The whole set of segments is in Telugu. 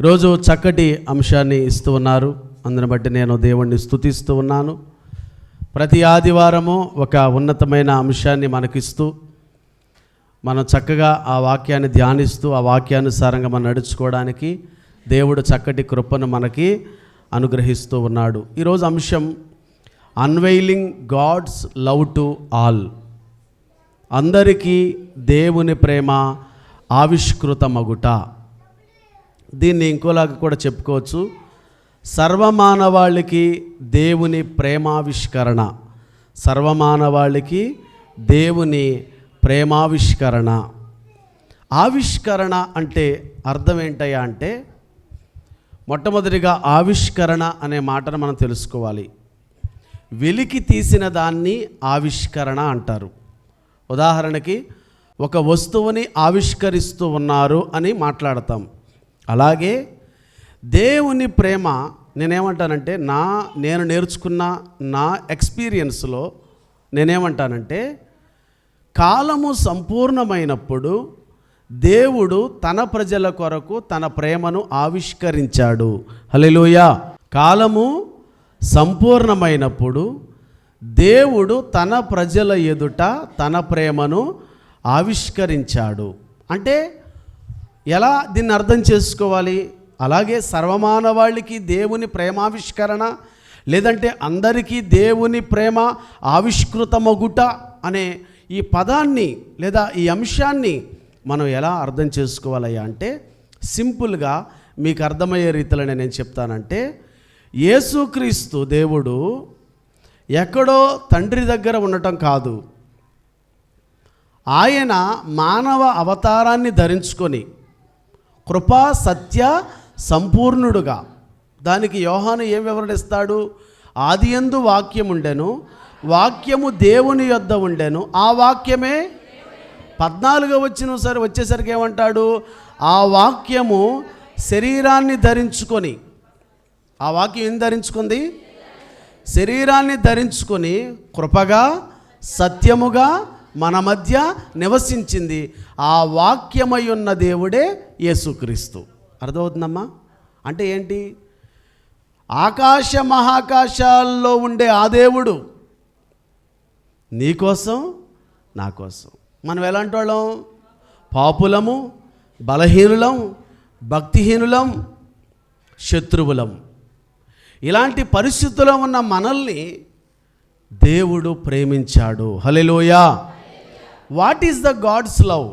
రోజు చక్కటి అంశాన్ని ఇస్తూ ఉన్నారు. అందుని బట్టి నేను దేవుణ్ణి స్తుతిస్తూ ఉన్నాను. ప్రతి ఆదివారము ఒక ఉన్నతమైన అంశాన్ని మనకిస్తూ మనం చక్కగా ఆ వాక్యాన్ని ధ్యానిస్తూ ఆ వాక్యానుసారంగా మనం నడుచుకోవడానికి దేవుడు చక్కటి కృపను మనకి అనుగ్రహిస్తూ ఉన్నాడు. ఈరోజు అంశం అన్వెయిలింగ్ గాడ్స్ లవ్ టు ఆల్. అందరికీ దేవుని ప్రేమ ఆవిష్కృతమగుట. దీన్ని ఇంకోలాగా కూడా చెప్పుకోవచ్చు, సర్వమానవాళికి దేవుని ప్రేమావిష్కరణ. సర్వమానవాళికి దేవుని ప్రేమావిష్కరణ. ఆవిష్కరణ అంటే అర్థం ఏంటయ్యా అంటే, మొట్టమొదటిగా ఆవిష్కరణ అనే మాటను మనం తెలుసుకోవాలి. వెలికి తీసిన దాన్ని ఆవిష్కరణ అంటారు. ఉదాహరణకి ఒక వస్తువుని ఆవిష్కరిస్తూ ఉన్నారు అని మాట్లాడతాం. అలాగే దేవుని ప్రేమ నేనేమంటానంటే, నేను నేర్చుకున్న నా ఎక్స్పీరియన్స్లో నేనేమంటానంటే, కాలము సంపూర్ణమైనప్పుడు దేవుడు తన ప్రజల కొరకు తన ప్రేమను ఆవిష్కరించాడు. హల్లెలూయా. కాలము సంపూర్ణమైనప్పుడు దేవుడు తన ప్రజల ఎదుట తన ప్రేమను ఆవిష్కరించాడు. అంటే ఎలా దీన్ని అర్థం చేసుకోవాలి? అలాగే సర్వమానవాళికి దేవుని ప్రేమావిష్కరణ, లేదంటే అందరికీ దేవుని ప్రేమ ఆవిష్కృతమగుట అనే ఈ పదాన్ని లేదా ఈ అంశాన్ని మనం ఎలా అర్థం చేసుకోవాలయ్యా అంటే, సింపుల్గా మీకు అర్థమయ్యే రీతిలో నేను చెప్తానంటే, యేసుక్రీస్తు దేవుడు ఎక్కడో తండ్రి దగ్గర ఉండటం కాదు, ఆయన మానవ అవతారాన్ని ధరించుకొని కృపా సత్య సంపూర్ణుడుగా. దానికి యోహాను ఏం వివరణిస్తాడు? ఆదియందు వాక్యం ఉండెను, వాక్యము దేవుని యొద్ద ఉండెను, ఆ వాక్యమే 14 వచ్చేసరికి ఏమంటాడు? ఆ వాక్యము శరీరాన్ని ధరించుకొని. ఆ వాక్యం ఏం ధరించుకుంది? శరీరాన్ని ధరించుకొని కృపగా సత్యముగా మన మధ్య నివసించింది. ఆ వాక్యమై ఉన్న దేవుడే యేసుక్రీస్తు. అర్థమవుతుందమ్మా? అంటే ఏంటి? ఆకాశ మహాకాశాల్లో ఉండే ఆ దేవుడు నీకోసం నా కోసం. మనం ఎలాంటి వాళ్ళం? పాపులము, బలహీనులం, భక్తిహీనులం, శత్రువులం. ఇలాంటి పరిస్థితుల్లో ఉన్న మనల్ని దేవుడు ప్రేమించాడు. Hallelujah. What is the God's love?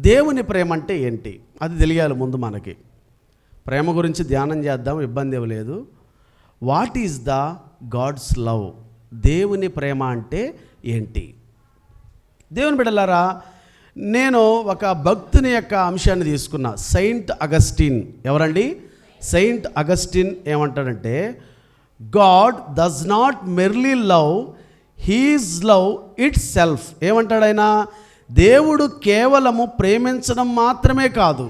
దేవుని ప్రేమ అంటే ఏంటి అది తెలియాలి ముందు మనకి. ప్రేమ గురించి ధ్యానం చేద్దాం, ఇబ్బంది ఏమీ లేదు. What is the God's love? దేవుని ప్రేమ అంటే ఏంటి? దేవుని బిడ్డలారా, నేను ఒక భక్తుని యొక్క అంశాన్ని తీసుకున్నా. Saint Augustine. ఎవరండి? సెయింట్ అగస్టిన్ ఏమంటాడంటే, God does not merely love, he's love it self. ఏమంటాడు ఆయన? దేవుడు కేవలము ప్రేమించడం మాత్రమే కాదు.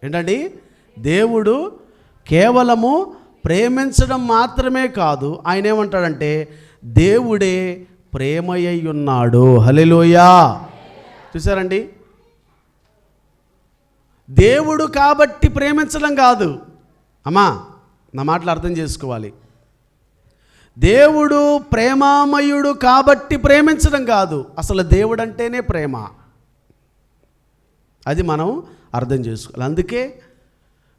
ఏంటండి? దేవుడు కేవలము ప్రేమించడం మాత్రమే కాదు, ఆయన ఏమంటాడంటే దేవుడే ప్రేమయ్య ఉన్నాడు. హల్లెలూయా. చూసారండి? దేవుడు కాబట్టి ప్రేమించడం కాదు. అమ్మా, నా మాటలు అర్థం చేసుకోవాలి. దేవుడు ప్రేమామయుడు కాబట్టి ప్రేమించడం కాదు, అసలు దేవుడు అంటేనే ప్రేమ. అది మనం అర్థం చేసుకోవాలి. అందుకే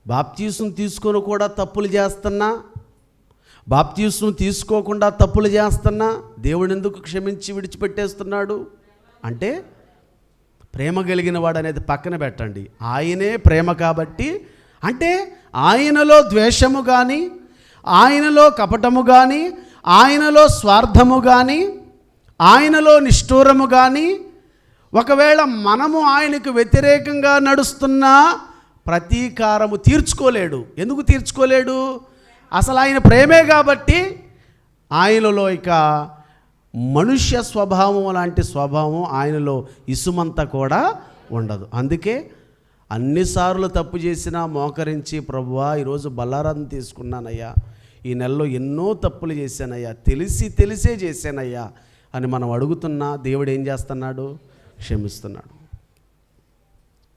బాప్తీసం తీసుకొని కూడా తప్పులు చేస్తున్నా, బాప్తీసం తీసుకోకుండా తప్పులు చేస్తున్నా దేవుడు ఎందుకు క్షమించి విడిచిపెట్టేస్తున్నాడు అంటే, ప్రేమ కలిగిన వాడు అనేది పక్కన పెట్టండి. ఆయనే ప్రేమ కాబట్టి. అంటే ఆయనలో ద్వేషము కానీ, ఆయనలో కపటము కానీ, ఆయనలో స్వార్థము కానీ, ఆయనలో నిష్ఠూరము కానీ, ఒకవేళ మనము ఆయనకు వ్యతిరేకంగా నడుస్తున్నా ప్రతీకారము తీర్చుకోలేడు. ఎందుకు తీర్చుకోలేడు? అసలు ఆయన ప్రేమే కాబట్టి ఆయనలో ఇక మనుష్య స్వభావం లాంటి స్వభావం ఆయనలో ఇసుమంతా కూడా ఉండదు. అందుకే అన్నిసార్లు తప్పు చేసినా మోకరించి, ప్రభువా ఈరోజు బల్లారాన్ని తీసుకున్నానయ్యా, ఈ నెలలో ఎన్నో తప్పులు చేశానయ్యా, తెలిసే చేశానయ్యా అని మనం అడుగుతున్నా దేవుడు ఏం చేస్తున్నాడు? క్షమిస్తున్నాడు.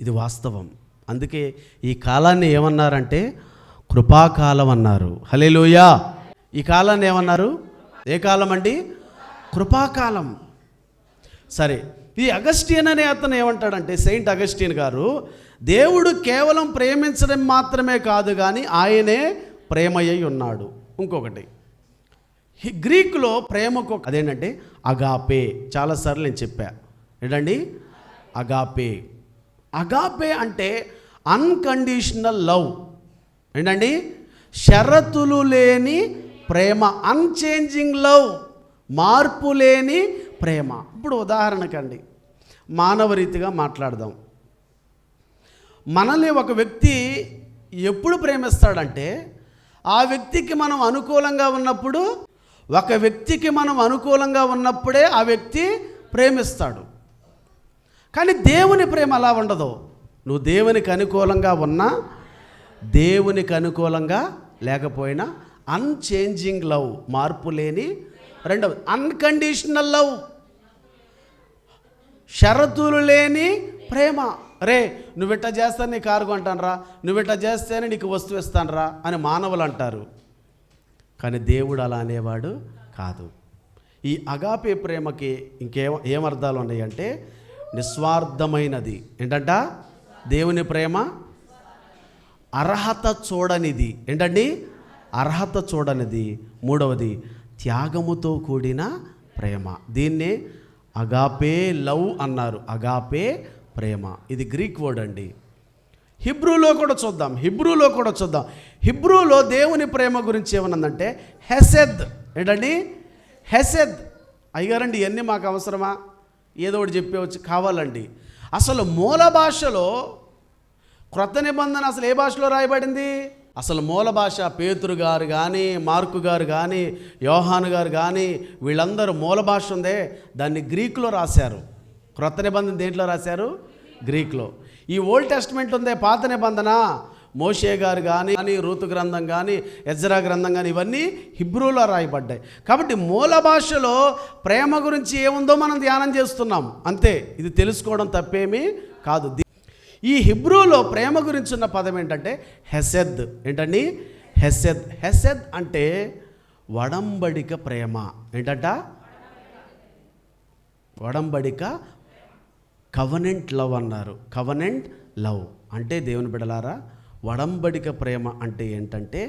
ఇది వాస్తవం. అందుకే ఈ కాలాన్ని ఏమన్నారంటే కృపాకాలం అన్నారు. హల్లెలూయా. ఈ కాలాన్ని ఏమన్నారు? ఏ కాలం అండి? కృపాకాలం. సరే, ఈ అగస్టిన్ అనే అతను ఏమంటాడంటే, సెయింట్ అగస్టిన్ గారు, దేవుడు కేవలం ప్రేమించడం మాత్రమే కాదు కానీ ఆయనే ప్రేమయ్యి ఉన్నాడు. ఇంకొకటి, గ్రీకులో ప్రేమకు అదేంటంటే అగాపే. చాలాసార్లు నేను చెప్పా, ఏంటండి అగాపే. అగాపే అంటే అన్కండిషనల్ లవ్. ఏంటండి? షరతులు లేని ప్రేమ, అన్చేంజింగ్ లవ్, మార్పు లేని ప్రేమ. ఇప్పుడు ఉదాహరణకండి, మానవ రీతిగా మాట్లాడదాం. మనల్ని ఒక వ్యక్తి ఎప్పుడు ప్రేమిస్తాడంటే, ఆ వ్యక్తికి మనం అనుకూలంగా ఉన్నప్పుడు, ఒక వ్యక్తికి మనం అనుకూలంగా ఉన్నప్పుడే ఆ వ్యక్తి ప్రేమిస్తాడు. కానీ దేవుని ప్రేమ అలా ఉండదు. నువ్వు దేవునికి అనుకూలంగా ఉన్నా, దేవునికి అనుకూలంగా లేకపోయినా అన్చేంజింగ్ లవ్, మార్పు లేని. రెండవది అన్కండిషనల్ లవ్, షరతులు లేని ప్రేమ. రే నువ్విట్లా చేస్తే నీ కారు కొంటానరా, నువ్విట్లా చేస్తేనే నీకు వస్తువు ఇస్తానరా అని మానవులు అంటారు. కానీ దేవుడు అలా అనేవాడు కాదు. ఈ అగాపే ప్రేమకి ఏమర్థాలు ఉన్నాయంటే, నిస్వార్థమైనది. ఏంటంట? దేవుని ప్రేమ అర్హత చూడనిది. ఏంటండి? అర్హత చూడనిది. మూడవది త్యాగముతో కూడిన ప్రేమ. దీన్నే అగాపే లవ్ అన్నారు. అగాపే ప్రేమ. ఇది గ్రీక్ వర్డ్ అండి. హిబ్రూలో కూడా చూద్దాం. హిబ్రూలో దేవుని ప్రేమ గురించి ఏమన్నదంటే హెసెద్. ఏంటండి? హెసెద్. అయ్యారండి, ఇవన్నీ మాకు అవసరమా? ఏదో ఒకటి చెప్పేవచ్చు కావాలండి. అసలు మూల భాషలో క్రొత్త నిబంధన అసలు ఏ భాషలో రాయబడింది? అసలు మూల భాష పేతురు గారు కానీ, మార్కు గారు కానీ, యోహాను గారు కానీ, వీళ్ళందరూ మూల భాష ఉందే దాన్ని గ్రీకులో రాశారు. క్రొత్త నిబంధన దేంట్లో రాశారు? గ్రీకులో. ఈ ఓల్డ్ టెస్ట్మెంట్ ఉందే పాత నిబంధన, మోషే గారు కానీ, రూతు గ్రంథం కానీ, ఎజ్రా గ్రంథం కానీ, ఇవన్నీ హిబ్రూలో రాయబడ్డాయి. కాబట్టి మూల భాషలో ప్రేమ గురించి ఏముందో మనం ధ్యానం చేస్తున్నాం అంతే. ఇది తెలుసుకోవడం తప్పేమీ కాదు. ఈ హిబ్రూలో ప్రేమ గురించి ఉన్న పదం ఏంటంటే హెసెద్. ఏంటండి? హెసెద్. హెసెద్ అంటే వడంబడిక ప్రేమ. ఏంటంట? వడంబడిక, కవనెంట్ లవ్ అన్నారు. కవనెంట్ లవ్ అంటే దేవుని బిడ్డలారా, వడంబడిక ప్రేమ అంటే ఏంటంటే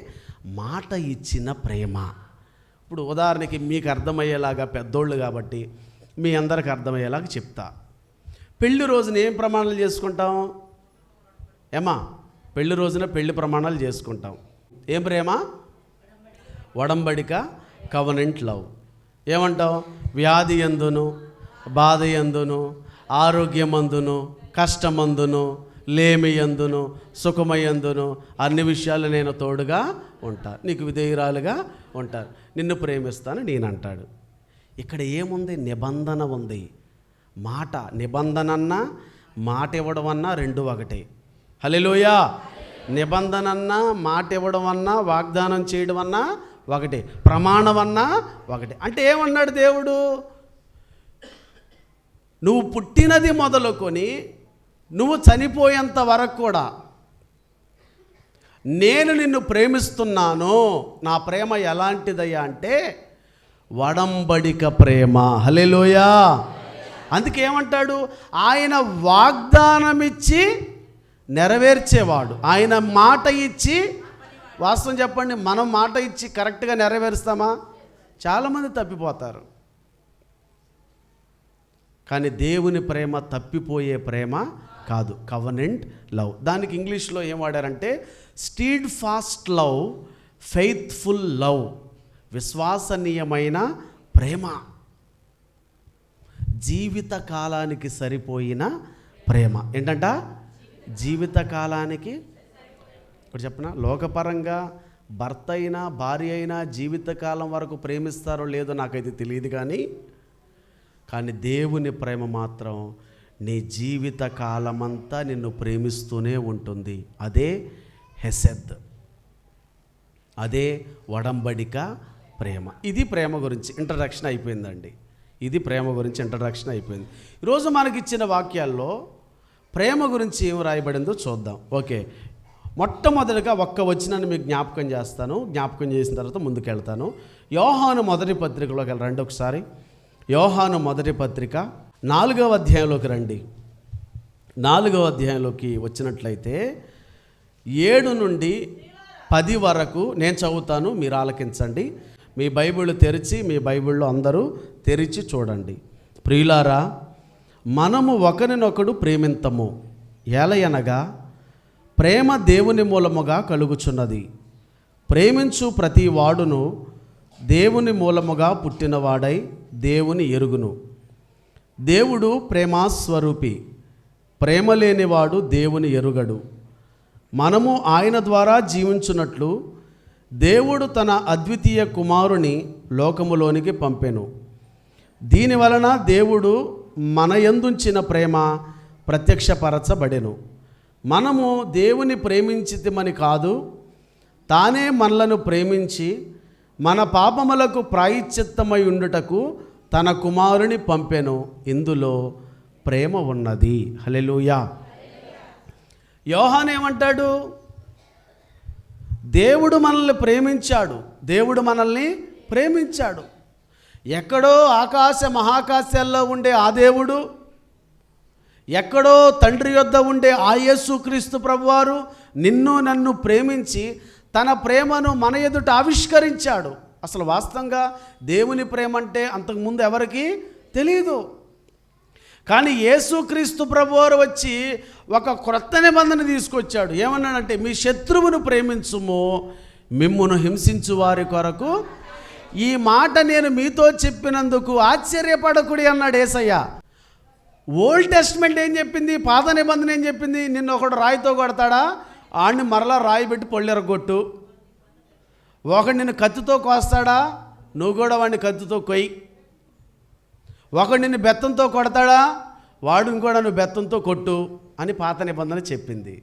మాట ఇచ్చిన ప్రేమ. ఇప్పుడు ఉదాహరణకి మీకు అర్థమయ్యేలాగా, పెద్దోళ్ళు కాబట్టి మీ అందరికి అర్థమయ్యేలాగా చెప్తా. పెళ్లి రోజున ఏం ప్రమాణాలు చేసుకుంటాం? పెళ్లి రోజున పెళ్లి ప్రమాణాలు చేసుకుంటాం. ఏం ప్రేమ? వడంబడిక, కవనెంట్ లవ్. ఏమంటాం? వ్యాధి యందును, బాధ యందును, ఆరోగ్యమందును, కష్టమందును, లేమియందును, సుఖమయందును అన్ని విషయాలు నేను తోడుగా ఉంటా, నీకు విధేయురాలుగా ఉంటాను, నిన్ను ప్రేమిస్తాను నేను అంటాడు. ఇక్కడ ఏముంది? నిబంధన ఉంది. మాట. నిబంధన అన్నా మాట ఇవ్వడం అన్నా రెండు ఒకటే. హల్లెలూయా. నిబంధన అన్నా మాట ఇవ్వడం అన్నా వాగ్దానం చేయడం అన్నా ఒకటే, ప్రమాణం అన్నా ఒకటే. అంటే ఏమన్నాడు దేవుడు? నువ్వు పుట్టినది మొదలుకొని నువ్వు చనిపోయేంత వరకు కూడా నేను నిన్ను ప్రేమిస్తున్నాను. నా ప్రేమ ఎలాంటిదయ్యా అంటే వడంబడిక ప్రేమ. హల్లెలూయా. అందుకే ఏమంటాడు? ఆయన వాగ్దానం ఇచ్చి నెరవేర్చేవాడు. ఆయన మాట ఇచ్చి, వాస్తవం చెప్పండి, మనం మాట ఇచ్చి కరెక్ట్గా నెరవేరుస్తామా? చాలామంది తప్పిపోతారు. కానీ దేవుని ప్రేమ తప్పిపోయే ప్రేమ కాదు. Covenant love. దానికి ఇంగ్లీష్లో ఏం వాడారంటే steadfast love, faithful love. విశ్వసనీయమైన ప్రేమ, జీవిత కాలానికి సరిపోయిన ప్రేమ. ఏంటంట? జీవిత కాలానికి. ఇప్పుడు చెప్పనా, లోకపరంగా భర్త అయినా భార్య అయినా జీవితకాలం వరకు ప్రేమిస్తారో లేదో నాకైతే తెలియదు, కానీ దేవుని ప్రేమ మాత్రం నీ జీవిత కాలమంతా నిన్ను ప్రేమిస్తూనే ఉంటుంది. అదే హెసెద్, అదే వడంబడిక ప్రేమ. ఇది ప్రేమ గురించి ఇంట్రడక్షన్ అయిపోయిందండి. ఇది ప్రేమ గురించి ఇంట్రడక్షన్ అయిపోయింది. ఈరోజు మనకిచ్చిన వాక్యాల్లో ప్రేమ గురించి ఏం రాయబడిందో చూద్దాం. ఓకే, మొట్టమొదటిగా ఒక్క వచనాన్ని మీకు జ్ఞాపకం చేస్తాను. జ్ఞాపకం చేసిన తర్వాత ముందుకెళ్తాను. యోహాను మొదటి పత్రికలోకి రండి ఒకసారి. యోహాను మొదటి పత్రిక 4వ అధ్యాయంలోకి రండి. 4వ అధ్యాయంలోకి వచ్చినట్లయితే 7 నుండి 10 వరకు నేను చదువుతాను, మీరు ఆలకించండి. మీ బైబిల్ తెరిచి, మీ బైబిల్లో అందరూ తెరిచి చూడండి. ప్రియులారా, మనము ఒకరినొకడు ప్రేమింతము, ఏలయనగా ప్రేమ దేవుని మూలముగా కలుగుచున్నది. ప్రేమించు ప్రతి వాడును దేవుని మూలముగా పుట్టినవాడై దేవుని ఎరుగును. దేవుడు ప్రేమాస్వరూపి, ప్రేమ లేనివాడు దేవుని ఎరుగడు. మనము ఆయన ద్వారా జీవించున్నట్లు దేవుడు తన అద్వితీయ కుమారుని లోకములోనికి పంపెను. దీనివలన దేవుడు మన యందుంచిన ప్రేమ ప్రత్యక్షపరచబడెను. మనము దేవుని ప్రేమించితిమని కాదు, తానే మనలను ప్రేమించి మన పాపములకు ప్రాయశ్చిత్తమై ఉండుటకు తన కుమారుని పంపెను. ఇందులో ప్రేమ ఉన్నది. హల్లెలూయా. యోహాను ఏమంటాడు? దేవుడు మనల్ని ప్రేమించాడు, దేవుడు మనల్ని ప్రేమించాడు. ఎక్కడో ఆకాశ మహాకాశాల్లో ఉండే ఆ దేవుడు, ఎక్కడో తండ్రి యొద్ద ఉండే ఆ యేసుక్రీస్తు ప్రభువారు నిన్ను నన్ను ప్రేమించి తన ప్రేమను మన ఎదుట ఆవిష్కరించాడు. అసలు వాస్తవంగా దేవుని ప్రేమ అంటే అంతకుముందు ఎవరికి తెలియదు. కానీ యేసుక్రీస్తు ప్రభువారు వచ్చి ఒక క్రొత్త నిబంధన తీసుకొచ్చాడు. ఏమన్నాడంటే, మీ శత్రువును ప్రేమించుము, మిమ్మును హింసించు వారి కొరకు ఈ మాట నేను మీతో చెప్పినందుకు ఆశ్చర్యపడకుడి అన్నాడు యేసయ్య. ఓల్డ్ టెస్ట్మెంట్ ఏం చెప్పింది? పాత నిబంధన ఏం చెప్పింది? నిన్ను ఒకడు రాయితో కొడతాడా, ఆడిని మరలా రాయి పెట్టి పొళ్ళెరగొట్టు. ఒకడు నిన్ను కత్తితో కోస్తాడా, నువ్వు కూడా వాడిని కత్తితో కొయ్యి. ఒకడు నిన్ను బెత్తంతో కొడతాడా, వాడిని కూడా నువ్వు బెత్తంతో కొట్టు అని పాత నిబంధన చెప్పింది.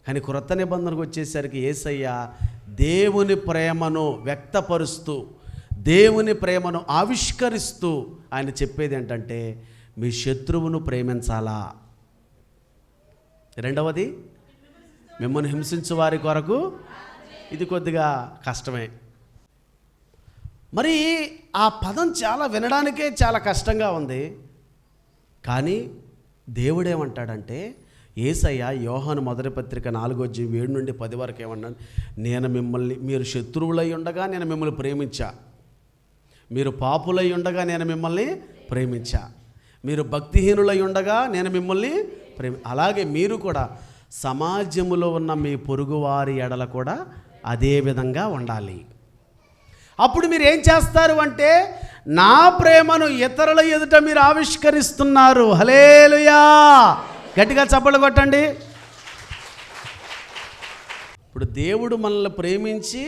కానీ క్రొత్త నిబంధనకు వచ్చేసరికి యేసయ్య దేవుని ప్రేమను వ్యక్తపరుస్తూ, దేవుని ప్రేమను ఆవిష్కరిస్తూ ఆయన చెప్పేది ఏంటంటే, మీ శత్రువును ప్రేమించాలా. రెండవది, మిమ్మల్ని హింసించు వారి కొరకు. ఇది కొద్దిగా కష్టమే. మరి ఆ పదం చాలా వినడానికే చాలా కష్టంగా ఉంది. కానీ దేవుడేమంటాడంటే, యేసయ్య యోహాను మొదటి పత్రిక 4:7 నుండి 10 వరకు ఏమన్నాడు? నేను మిమ్మల్ని, మీరు శత్రువులై ఉండగా నేను మిమ్మల్ని ప్రేమించా, మీరు పాపులై ఉండగా నేను మిమ్మల్ని ప్రేమించా, మీరు భక్తిహీనులై ఉండగా నేను మిమ్మల్ని అలాగే మీరు కూడా సమాజంలో ఉన్న మీ పొరుగువారి ఎడల కూడా అదే విధంగా ఉండాలి. అప్పుడు మీరు ఏం చేస్తారు అంటే, నా ప్రేమను ఇతరుల ఎదుట మీరు ఆవిష్కరిస్తున్నారు. హల్లెలూయా. గట్టిగా చప్పట్లు కొట్టండి. ఇప్పుడు దేవుడు మనల్ని ప్రేమించి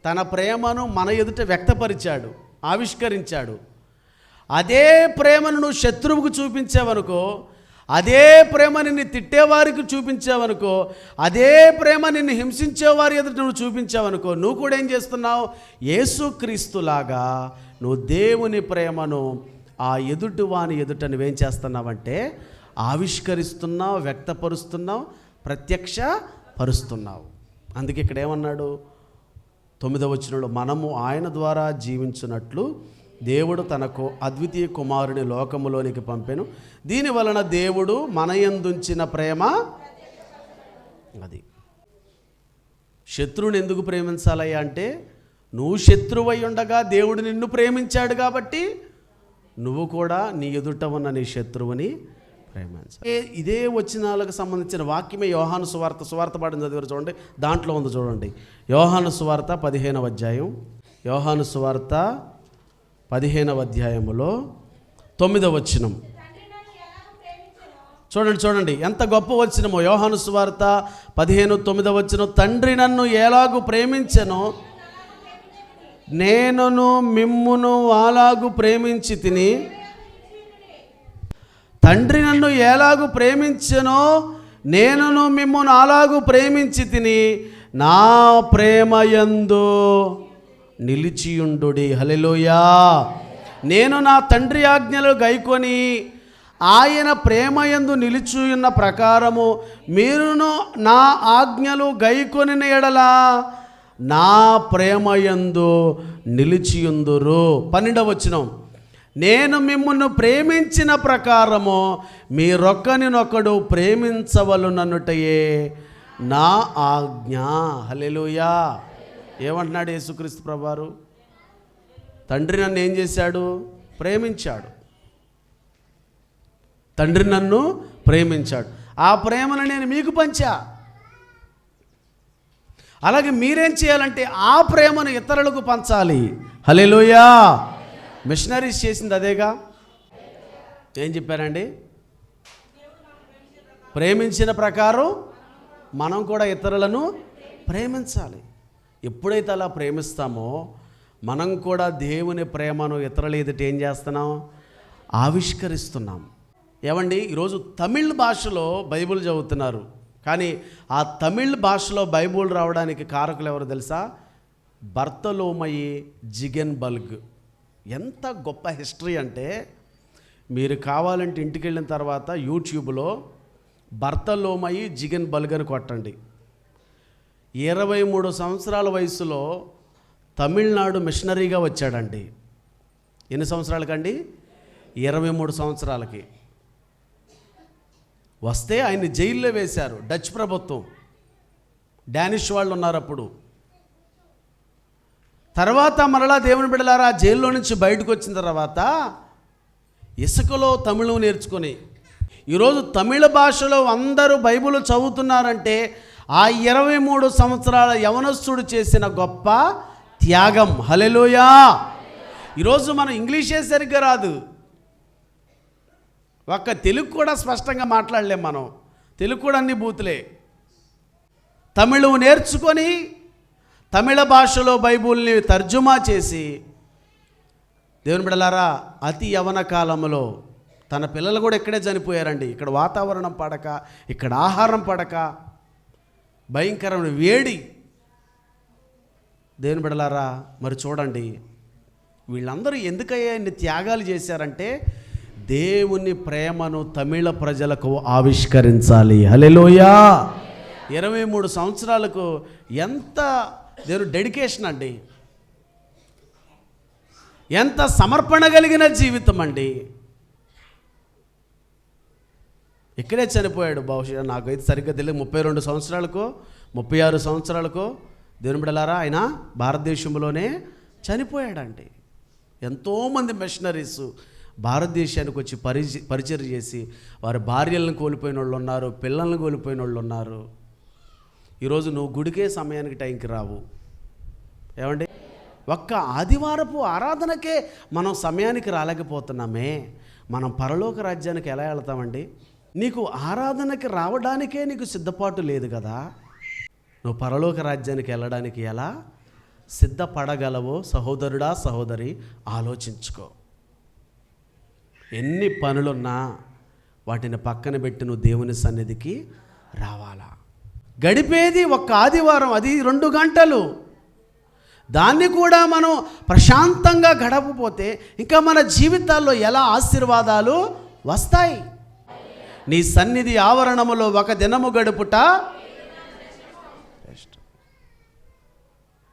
తన ప్రేమను మన ఎదుట వ్యక్తపరిచాడు, ఆవిష్కరించాడు. అదే ప్రేమను నువ్వు శత్రువుకు చూపించావనుకో, అదే ప్రేమ నిన్ను తిట్టేవారికి చూపించావనుకో, అదే ప్రేమ నిన్ను హింసించేవారి ఎదుట నువ్వు చూపించావనుకో, నువ్వు కూడా ఏం చేస్తున్నావు? యేసుక్రీస్తులాగా నువ్వు దేవుని ప్రేమను ఆ ఎదుటివాని ఎదుట నువ్వేం చేస్తున్నావంటే ఆవిష్కరిస్తున్నావు, వ్యక్తపరుస్తున్నావు, ప్రత్యక్షపరుస్తున్నావు. అందుకే ఇక్కడ ఏమన్నాడు 9వ వచనంలో, మనము ఆయన ద్వారా జీవించున్నట్లు దేవుడు తనకు అద్వితీయ కుమారుని లోకములోనికి పంపెను. దీనివలన దేవుడు మన యందుంచిన ప్రేమ. అది శత్రువుని ఎందుకు ప్రేమించాలయ్యా అంటే, నువ్వు శత్రువై ఉండగా దేవుడు నిన్ను ప్రేమించాడు కాబట్టి నువ్వు కూడా నీ ఎదుట ఉన్న నీ శత్రువుని ప్రేమించాలి. ఇదే వచనాలకు సంబంధించిన వాక్యమే యోహాను సువార్త పాఠం చదివారు చూడండి, దాంట్లో ఉంది చూడండి. యోహాను సువార్త 15వ అధ్యాయం, యోహాను సువార్త 15వ అధ్యాయములో 9వ వచనం చూడండి ఎంత గొప్ప వచనమో. యోహాను సువార్త 15:9 వచనం, తండ్రి నన్ను ఎలాగూ ప్రేమించెనో నేనును మిమ్మును అలాగు ప్రేమించి తిని. తండ్రి నన్ను ఎలాగూ ప్రేమించెనో నేనును మిమ్మును అలాగు ప్రేమించి తిని, నా ప్రేమయందు నిలిచియుండుడి. హల్లెలూయా. నేను నా తండ్రి ఆజ్ఞలు గైకొని ఆయన ప్రేమయందు నిలిచియున్న ప్రకారము మీరును నా ఆజ్ఞలు గైకొనిన ఎడల నా ప్రేమయందు నిలిచియుందురు. 12వ వచనం, నేను మిమ్మును ప్రేమించిన ప్రకారము మీరొక్కనినొకడు ప్రేమించవలననుటయే నా ఆజ్ఞ. హల్లెలూయా. ఏమంటున్నాడు యేసుక్రీస్తు ప్రభువారు? తండ్రి నన్ను ఏం చేశాడు? ప్రేమించాడు. తండ్రి నన్ను ప్రేమించాడు. ఆ ప్రేమను నేను మీకు పంచా. అలాగే మీరేం చేయాలంటే ఆ ప్రేమను ఇతరులకు పంచాలి. హల్లెలూయా. మిషనరీస్ చేసింది అదేగా. ఏం చెప్పారండి? ప్రేమించిన ప్రకారం మనం కూడా ఇతరులను ప్రేమించాలి. ఎప్పుడైతే అలా ప్రేమిస్తామో మనం కూడా దేవుని ప్రేమను ఇతరుల ఎదుట ఏం చేస్తున్నాం? ఆవిష్కరిస్తున్నాం. ఏమండి, ఈరోజు తమిళ్ భాషలో బైబిల్ చదువుతున్నారు, కానీ ఆ తమిళ్ భాషలో బైబిల్ రావడానికి కారకులు ఎవరు తెలుసా? బర్తలోమయి జిగెన్బర్గ్. ఎంత గొప్ప హిస్టరీ అంటే, మీరు కావాలంటే ఇంటికి వెళ్ళిన తర్వాత యూట్యూబ్లో బర్తలోమయి జిగెన్బర్గ్ అని కొట్టండి. 23 సంవత్సరాల వయసులో తమిళనాడు మిషనరీగా వచ్చాడండి. ఎన్ని సంవత్సరాలకండి? 23 సంవత్సరాలకి వస్తే ఆయన్ని జైల్లో వేశారు. డచ్ ప్రభుత్వం, డానిష్ వాళ్ళు ఉన్నారు అప్పుడు. తర్వాత మరలా దేవుని బిడ్డలారా జైల్లో నుంచి బయటకు వచ్చిన తర్వాత ఇసుకలో తమిళం నేర్చుకొని ఈరోజు తమిళ భాషలో అందరూ బైబిల్ చదువుతున్నారంటే ఆ 23 సంవత్సరాల యవనస్తుడు చేసిన గొప్ప త్యాగం. హల్లెలూయా. ఈరోజు మనం ఇంగ్లీషే సరిగ్గా రాదు, ఒక్క తెలుగు కూడా స్పష్టంగా మాట్లాడలేం. మనం తెలుగు కూడా అన్ని బూతులే. తమిళం నేర్చుకొని తమిళ భాషలో బైబిల్ని తర్జుమా చేసి దేవుని బిడ్డలారా అతి యవన కాలంలో తన పిల్లలు కూడా ఇక్కడే చనిపోయారండి. ఇక్కడ వాతావరణం పడక, ఇక్కడ ఆహారం పడక, భయంకరమైన వేడి. దేవుని బిడ్డలారా మరి చూడండి, వీళ్ళందరూ ఎందుకయ్యా ఇన్ని త్యాగాలు చేశారంటే దేవుని ప్రేమను తమిళ ప్రజలకు ఆవిష్కరించాలి. హల్లెలూయా. 23 సంవత్సరాలకు ఎంత దేవుని డెడికేషన్ అండి, ఎంత సమర్పణ కలిగిన జీవితం అండి. ఇక్కడే చనిపోయాడు. బహుశా నాకైతే సరిగ్గా తెలియదు, 32 సంవత్సరాలకో 36 సంవత్సరాలకో దేవుని బిడ్డలారా ఆయన భారతదేశంలోనే చనిపోయాడండి. ఎంతోమంది మిషనరీస్ భారతదేశానికి వచ్చి పరిచయం చేసి వారి భార్యలను కోల్పోయిన వాళ్ళు ఉన్నారు, పిల్లలను కోల్పోయిన వాళ్ళు ఉన్నారు. ఈరోజు నువ్వు గుడికే సమయానికి టైంకి రావు. ఏమండి, ఒక్క ఆదివారపు ఆరాధనకే మనం సమయానికి రాలేకపోతున్నామే. మనం పరలోక రాజ్యానికి ఎలా వెళ్తామండి? నీకు ఆరాధనకి రావడానికే నీకు సిద్ధపాటు లేదు కదా, నువ్వు పరలోక రాజ్యానికి వెళ్ళడానికి ఎలా సిద్ధపడగలవో సహోదరుడా సహోదరి ఆలోచించుకో. ఎన్ని పనులున్నా వాటిని పక్కన పెట్టి నువ్వు దేవుని సన్నిధికి రావాలా. గడిపేది ఒక్క ఆదివారం, అది 2 గంటలు. దాన్ని కూడా మనం ప్రశాంతంగా గడపపోతే ఇంకా మన జీవితాల్లో ఎలా ఆశీర్వాదాలు వస్తాయి? నీ సన్నిధి ఆవరణములో ఒక దినము గడుపుట.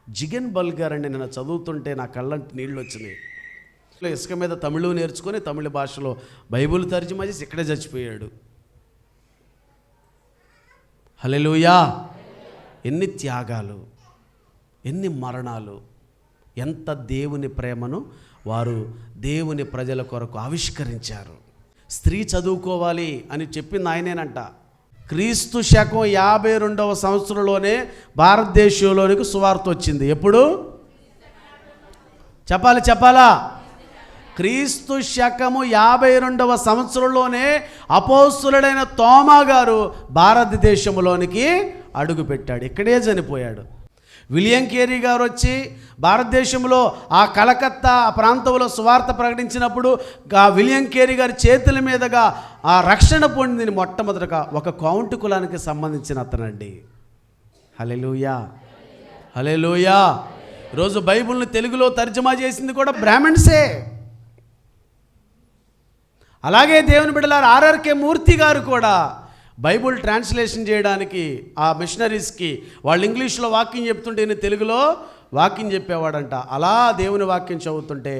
జిగెన్బర్గ్ గారండి, నేను చదువుతుంటే నా కళ్ళంటి నీళ్ళు వచ్చినాయి. ఇసుక మీద తమిళం నేర్చుకొని తమిళ భాషలో బైబిల్ తర్జుమా చేసి ఇక్కడే చచ్చిపోయాడు. హల్లెలూయా. ఎన్ని త్యాగాలు, ఎన్ని మరణాలు, ఎంత దేవుని ప్రేమను వారు దేవుని ప్రజల కొరకు ఆవిష్కరించారు. స్త్రీ చదువుకోవాలి అని చెప్పింది ఆయనేనంట. క్రీస్తు శకం 52వ సంవత్సరంలోనే భారతదేశంలోనికి సువార్త వచ్చింది. ఎప్పుడు చెప్పాలా? క్రీస్తు శకము 52వ సంవత్సరంలోనే అపోస్తులుడైన తోమా గారు భారతదేశంలోనికి అడుగుపెట్టాడు. ఇక్కడే చనిపోయాడు. విలియం కేరీ గారు వచ్చి భారతదేశంలో ఆ కలకత్తా ఆ ప్రాంతంలో సువార్త ప్రకటించినప్పుడు విలియం కేరీ గారి చేతుల మీదుగా ఆ రక్షణ పొందింది మొట్టమొదటగా ఒక కౌంటు కులానికి సంబంధించిన అతనండి. హల్లెలూయా, హల్లెలూయా. రోజు బైబిల్ని తెలుగులో తర్జుమా చేసింది కూడా బ్రాహ్మణ్సే. అలాగే దేవుని బిడ్డలారా ఆర్ఆర్కే మూర్తి గారు కూడా బైబుల్ ట్రాన్స్లేషన్ చేయడానికి ఆ మిషనరీస్కి వాళ్ళు ఇంగ్లీష్లో వాక్యం చెప్తుంటే నేను తెలుగులో వాక్యం చెప్పేవాడంట. అలా దేవుని వాక్యం చదువుతుంటే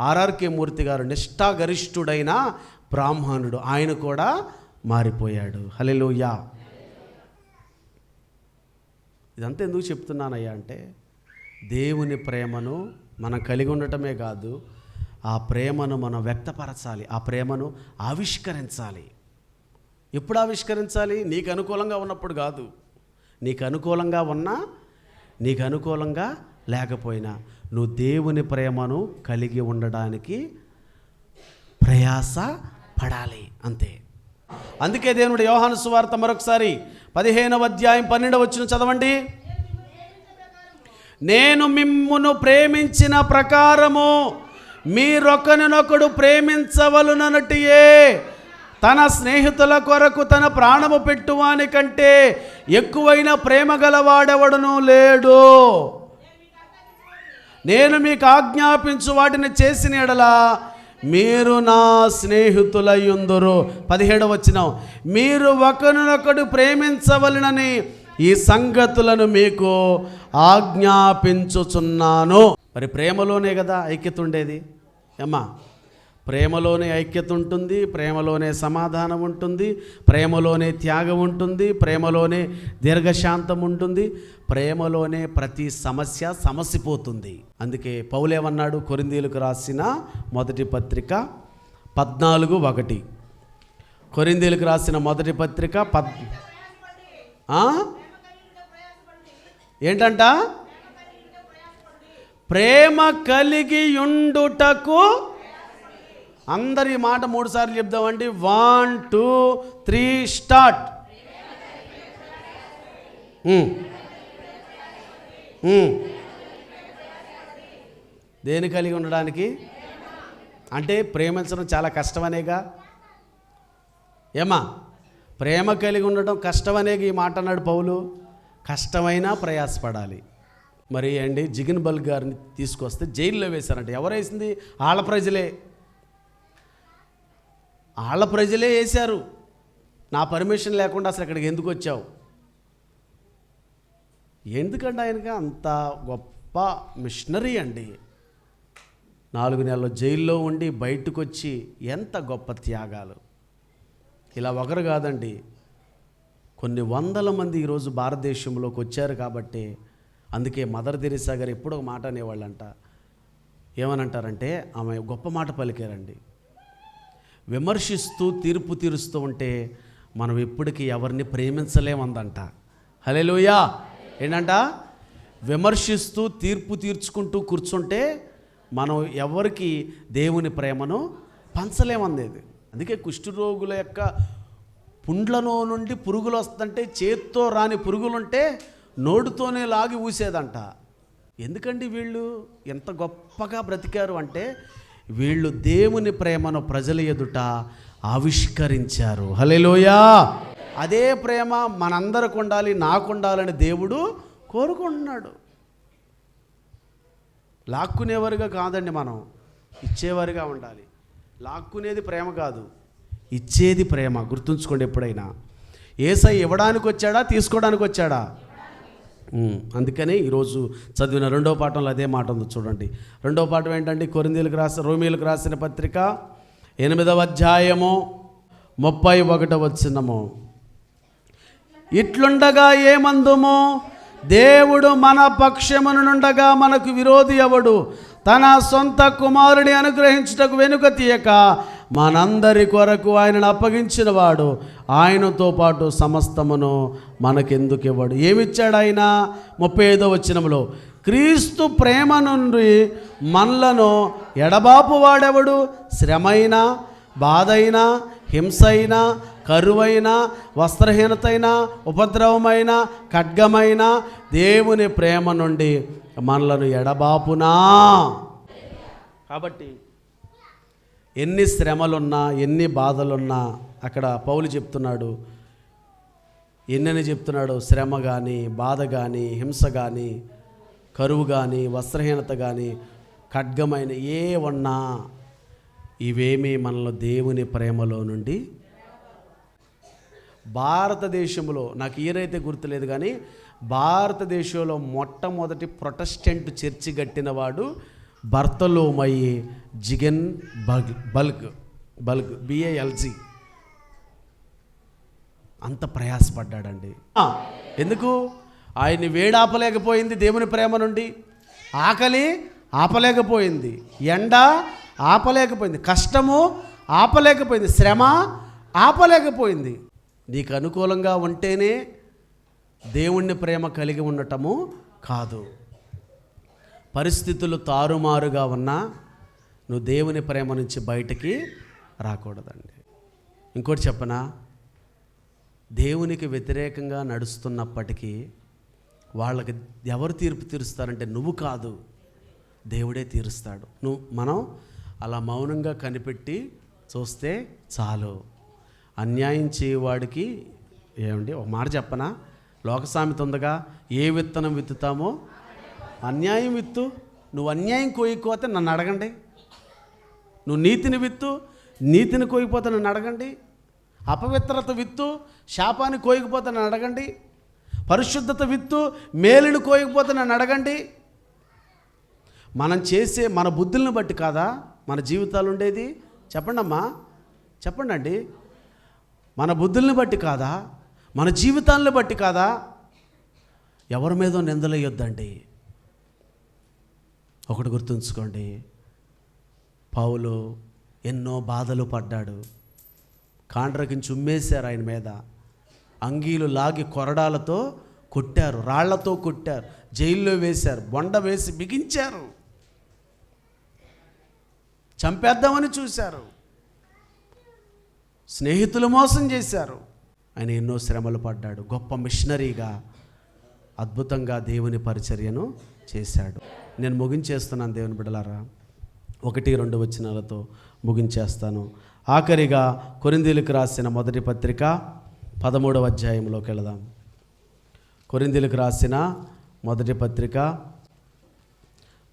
ఆర్ఆర్కే మూర్తి గారు నిష్ఠాగరిష్ఠుడైన బ్రాహ్మణుడు, ఆయన కూడా మారిపోయాడు. హల్లెలూయా. ఇదంతా ఎందుకు చెప్తున్నానయ్యా అంటే, దేవుని ప్రేమను మనం కలిగి ఉండటమే కాదు, ఆ ప్రేమను మనం వ్యక్తపరచాలి, ఆ ప్రేమను ఆవిష్కరించాలి. ఎప్పుడు ఆవిష్కరించాలి? నీకు అనుకూలంగా ఉన్నప్పుడు కాదు. నీకు అనుకూలంగా ఉన్నా, నీకు అనుకూలంగా లేకపోయినా నువ్వు దేవుని ప్రేమను కలిగి ఉండడానికి ప్రయాస పడాలి, అంతే. అందుకే దేవుడు యోహాను సువార్త మరొకసారి 15వ అధ్యాయం 12వ వచనం చదవండి. నేను మిమ్మును ప్రేమించిన ప్రకారము మీరొకరినొకడు ప్రేమించవలననటియే తన స్నేహితుల కొరకు తన ప్రాణము పెట్టువాని కంటే ఎక్కువైన ప్రేమ గలవాడెవడును లేడు. నేను మీకు ఆజ్ఞాపించు వాటిని చేసిన ఎడల మీరు నా స్నేహితులయ్యుందురు. 17వ వచనం, మీరు ఒకరినొకడు ప్రేమించవలనని ఈ సంగతులను మీకు ఆజ్ఞాపించుచున్నాను. మరి ప్రేమలోనే కదా ఐక్యత ఉండేది అమ్మా. ప్రేమలోనే ఐక్యత ఉంటుంది, ప్రేమలోనే సమాధానం ఉంటుంది, ప్రేమలోనే త్యాగం ఉంటుంది, ప్రేమలోనే దీర్ఘశాంతం ఉంటుంది, ప్రేమలోనే ప్రతి సమస్య సమసిపోతుంది. అందుకే పౌలేమన్నాడు, కొరింథీయులకు రాసిన మొదటి పత్రిక 14:1. కొరింథీయులకు రాసిన మొదటి పత్రిక ఏంటంట? ప్రేమ కలిగి ఉండుటకు. అందరి మాట 3 సార్లు చెప్దామండి. 1 2 3 స్టార్ట్. దేని కలిగి ఉండడానికి అంటే ప్రేమించడం చాలా కష్టమనేగా. ఏమా ప్రేమ కలిగి ఉండటం కష్టమనేగా ఈ మాట అన్నాడు పౌలు. కష్టమైనా ప్రయాసపడాలి. మరి అండి జిగిన్ బల్ గారిని తీసుకొస్తే జైల్లో వేశారంట. ఎవరు వేసింది? ఆళ్ళ ప్రజలే. వాళ్ళ ప్రజలే వేశారు. నా పర్మిషన్ లేకుండా అసలు ఇక్కడికి ఎందుకు వచ్చావు? ఎందుకంటే ఆయనకి అంత గొప్ప మిషనరీ అండి. 4 నెలలు జైల్లో ఉండి బయటకు వచ్చి ఎంత గొప్ప త్యాగాలు. ఇలా ఒకరు కాదండి, కొన్ని వందల మంది ఈరోజు భారతదేశంలోకి వచ్చారు. కాబట్టి అందుకే మదర్ తెరీసా గారు ఎప్పుడు ఒక మాట అనేవాళ్ళంట. ఏమనంటారంటే, ఆమె గొప్ప మాట పలికారండి. విమర్శిస్తూ తీర్పు తీరుస్తూ ఉంటే మనం ఎప్పటికీ ఎవరిని ప్రేమించలేమందంట. హల్లెలూయా. ఏంటంట? విమర్శిస్తూ తీర్పు తీర్చుకుంటూ కూర్చుంటే మనం ఎవరికి దేవుని ప్రేమను పంచలేమందేది. అందుకే కుష్ఠరోగుల యొక్క పుండ్లలో నుండి పురుగులు వస్తుంటే చేత్తో రాని పురుగులుంటే నోటితోనే లాగి ఊసేదంట. ఎందుకండి వీళ్ళు ఎంత గొప్పగా బ్రతికారు అంటే, వీళ్ళు దేవుని ప్రేమను ప్రజల ఎదుట ఆవిష్కరించారు. హల్లెలూయా. అదే ప్రేమ మనందరికి ఉండాలి, నాకు ఉండాలని దేవుడు కోరుకుంటున్నాడు. లాక్కునేవారుగా కాదండి, మనం ఇచ్చేవారుగా ఉండాలి. లాక్కునేది ప్రేమ కాదు, ఇచ్చేది ప్రేమ. గుర్తుంచుకోండి ఎప్పుడైనా. యేసయ్య ఇవ్వడానికి వచ్చాడా, తీసుకోవడానికి వచ్చాడా? అందుకని ఈరోజు చదివిన 2వ పాఠంలో అదే మాట ఉంది. చూడండి, 2వ పాఠం ఏంటంటే రోమీయులకు రాసిన పత్రిక 8వ అధ్యాయము 31వ వచనము. ఇట్లుండగా ఏమందుము? దేవుడు మన పక్షమునుండగా మనకు విరోధి ఎవడు? తన సొంత కుమారుని అనుగ్రహించుటకు వెనుక తీయక మనందరి కొరకు ఆయనను అప్పగించిన వాడు ఆయనతో పాటు సమస్తమును మనకెందుకు ఇవ్వడు? ఏమిచ్చాడు ఆయన? 35వ వచనంలో, క్రీస్తు ప్రేమ నుండి మనలను ఎడబాపు వాడెవడు? శ్రమైనా, బాధైనా, హింసైనా, కరువైన, వస్త్రహీనతైన, ఉపద్రవమైన, ఖడ్గమైన దేవుని ప్రేమ నుండి మనలను ఎడబాపునా. కాబట్టి ఎన్ని శ్రమలున్నా, ఎన్ని బాధలున్నా, అక్కడ పౌలు చెప్తున్నాడు, ఎన్నని చెప్తున్నాడు? శ్రమ కానీ, బాధ కానీ, హింస కానీ, కరువు కానీ, వస్త్రహీనత కానీ, ఖడ్గమైన ఏ ఉన్నా ఇవేమీ మనలో దేవుని ప్రేమలో నుండి. భారతదేశంలో నాకు ఈరైతే గుర్తులేదు కానీ భారతదేశంలో మొట్టమొదటి ప్రొటెస్టెంట్ చర్చి కట్టినవాడు బర్తలోమయి జిగెన్ బల్గ్ BALG. అంత ప్రయాసపడ్డాడండి. ఎందుకు? ఆయన్ని వేడాపలేకపోయింది దేవుని ప్రేమ నుండి, ఆకలి ఆపలేకపోయింది, ఎండ ఆపలేకపోయింది, కష్టము ఆపలేకపోయింది, శ్రమ ఆపలేకపోయింది. నీకు అనుకూలంగా ఉంటేనే దేవుణ్ణి ప్రేమ కలిగి ఉండటము కాదు. పరిస్థితులు తారుమారుగా ఉన్నా నువ్వు దేవుని ప్రేమ నుంచి బయటికి రాకూడదండి. ఇంకోటి చెప్పనా, దేవునికి వ్యతిరేకంగా నడుస్తున్నప్పటికీ వాళ్ళకి ఎవరు తీర్పు తీరుస్తారంటే నువ్వు కాదు, దేవుడే తీరుస్తాడు. మనం అలా మౌనంగా కనిపెట్టి చూస్తే చాలు. అన్యాయం చేయవాడికి ఏమండి ఒక మాట చెప్పనా, లోక సామెత ఉందిగా, ఏ విత్తనం విత్తుతామో అన్యాయం విత్తు. నువ్వు అన్యాయం కోయకపోతే నన్ను అడగండి, నువ్వు నీతిని విత్తు, నీతిని కోయకపోతే నన్ను అడగండి, అపవిత్రత విత్తు, శాపాన్ని కోయకపోతే నన్ను అడగండి, పరిశుద్ధత విత్తు, మేలుని కోయకపోతే నన్ను అడగండి. మనం చేసే మన బుద్ధులను బట్టి కాదా మన జీవితాలు ఉండేది? చెప్పండి అమ్మా, చెప్పండి అండి. మన బుద్ధుల్ని బట్టి కాదా, మన జీవితాలను బట్టి కాదా? ఎవరి మీదో నిందలేయొద్దండి. ఒకటి గుర్తుంచుకోండి, పౌలు ఎన్నో బాధలు పడ్డాడు. కాండ్రకి చుమ్మేశారు ఆయన మీద, అంగీలు లాగి కొరడాలతో కొట్టారు, రాళ్లతో కొట్టారు, జైల్లో వేశారు, బొండ వేసి బిగించారు, చంపేద్దామని చూశారు, స్నేహితులు మోసం చేశారు. ఆయన ఎన్నో శ్రమలు పడ్డాడు. గొప్ప మిషనరీగా అద్భుతంగా దేవుని పరిచర్యను చేశాడు. నేను ముగించేస్తున్నాను దేవుని బిడ్డలారా, 1-2 వచనాలతో ముగించేస్తాను. ఆఖరిగా కొరింథీయులకు రాసిన మొదటి పత్రిక 13వ అధ్యాయంలోకి వెళదాం. కొరింథీయులకు రాసిన మొదటి పత్రిక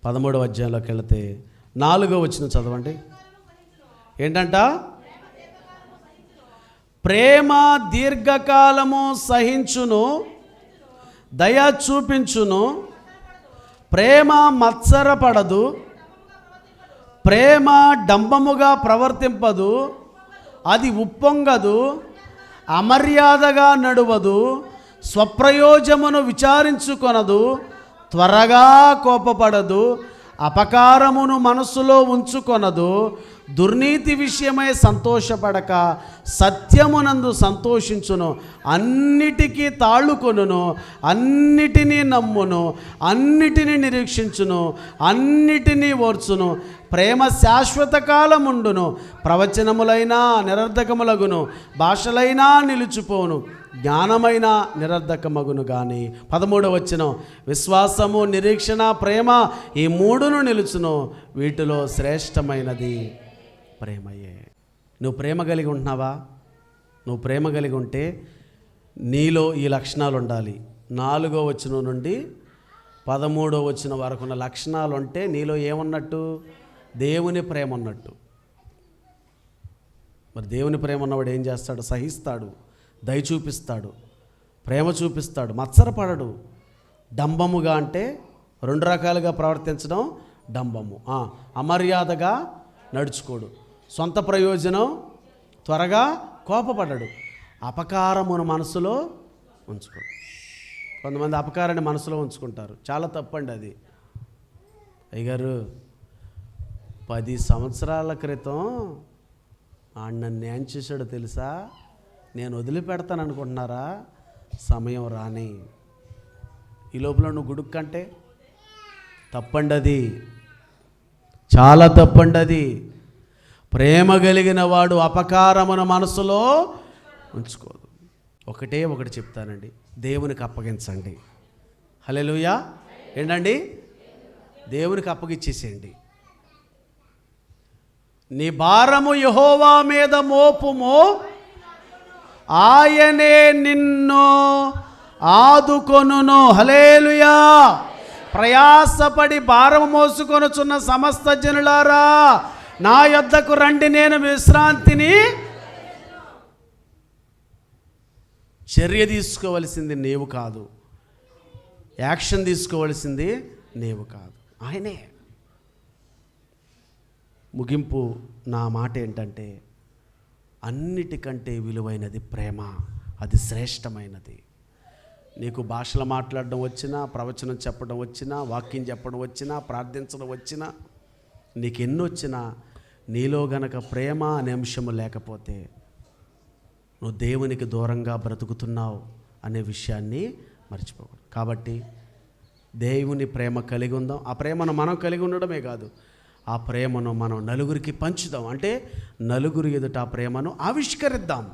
13వ అధ్యాయంలోకి వెళితే 4వ వచనం చదవండి. ఏంటంట? ప్రేమ దీర్ఘకాలము సహించును, దయ చూపించును, ప్రేమ మత్సరపడదు, ప్రేమ డంబముగా ప్రవర్తింపదు, అది ఉప్పొంగదు, అమర్యాదగా నడువదు, స్వప్రయోజమును విచారించుకొనదు, త్వరగా కోపపడదు, అపకారమును మనస్సులో ఉంచుకొనదు, దుర్నీతి విషయమై సంతోషపడక సత్యమునందు సంతోషించును, అన్నిటికీ తాళుకొనును, అన్నిటినీ నమ్మును, అన్నిటినీ నిరీక్షించును, అన్నిటినీ ఓర్చును. ప్రేమ శాశ్వత కాలముండును, ప్రవచనములైనా నిరర్ధకములగును, భాషలైనా నిలిచిపోను, జ్ఞానమైన నిరర్ధకమగును. కానీ 13వ వచనం, విశ్వాసము, నిరీక్షణ, ప్రేమ ఈ 3ను నిలుచును, వీటిలో శ్రేష్టమైనది ప్రేమయే. నువ్వు ప్రేమ కలిగి ఉంటున్నావా? నువ్వు ప్రేమ కలిగి ఉంటే నీలో ఈ లక్షణాలు ఉండాలి. 4వ వచనం నుండి 13వ వచనం వరకు ఉన్న లక్షణాలు ఉంటే నీలో ఏమున్నట్టు? దేవుని ప్రేమ ఉన్నట్టు. మరి దేవుని ప్రేమ ఉన్నవాడు ఏం చేస్తాడు? సహిస్తాడు, దయ చూపిస్తాడు, ప్రేమ చూపిస్తాడు, మత్సరపడడు. డంబముగా అంటే 2 రకాలుగా ప్రవర్తించడం డంబము. అమర్యాదగా నడుచుకోడు, సొంత ప్రయోజనం, త్వరగా కోపపడడు, అపకారమును మనసులో ఉంచుకోడు. కొంతమంది అపకారాన్ని మనసులో ఉంచుకుంటారు, చాలా తప్పండి అది. అయ్యగారు 10 సంవత్సరాల క్రితం నన్ను ఏం చేశాడో తెలుసా, నేను వదిలిపెడతాను అనుకుంటున్నారా? సమయం రాని ఈ లోపల నువ్వు గుడుక్కంటే తప్పండి, అది చాలా తప్పండి. అది ప్రేమ కలిగిన వాడు అపకారమును మనసులో ఉంచుకోదు. ఒకటి చెప్తానండి, దేవునికి అప్పగించండి. హల్లెలూయా. ఏంటండి? దేవునికి అప్పగిచ్చేసేయండి. నీ భారము యెహోవా మీద మోపుము, ఆయనే నిన్ను ఆదుకొనును. హల్లెలూయా. ప్రయాసపడి భారము మోసుకొనుచున్న సమస్త జనులారా నా యొద్దకు రండి, నేను విశ్రాంతిని. చర్య తీసుకోవలసింది నీవు కాదు, యాక్షన్ తీసుకోవలసింది నీవు కాదు, ఆయనే. ముగింపు నా మాట ఏంటంటే, అన్నిటికంటే విలువైనది ప్రేమ. అది శ్రేష్టమైనది. నీకు భాషలు మాట్లాడడం వచ్చినా, ప్రవచనం చెప్పడం వచ్చినా, వాక్యం చెప్పడం వచ్చినా, ప్రార్థించడం వచ్చినా, నీకు ఎన్ని వచ్చినా నీలో గనక ప్రేమ అనే అంశము లేకపోతే నువ్వు దేవునికి దూరంగా బ్రతుకుతున్నావు అనే విషయాన్ని మర్చిపోకూడదు. కాబట్టి దేవుని ప్రేమ కలిగి ఉందాం. ఆ ప్రేమను మనం కలిగి ఉండడమే కాదు, ఆ ప్రేమను మనం నలుగురికి పంచుదాం. అంటే నలుగురు ఎదుట ఆ ప్రేమను ఆవిష్కరిద్దాం.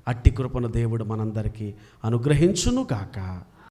అట్టి కృపను దేవుడు మనందరికీ అనుగ్రహించును కాక.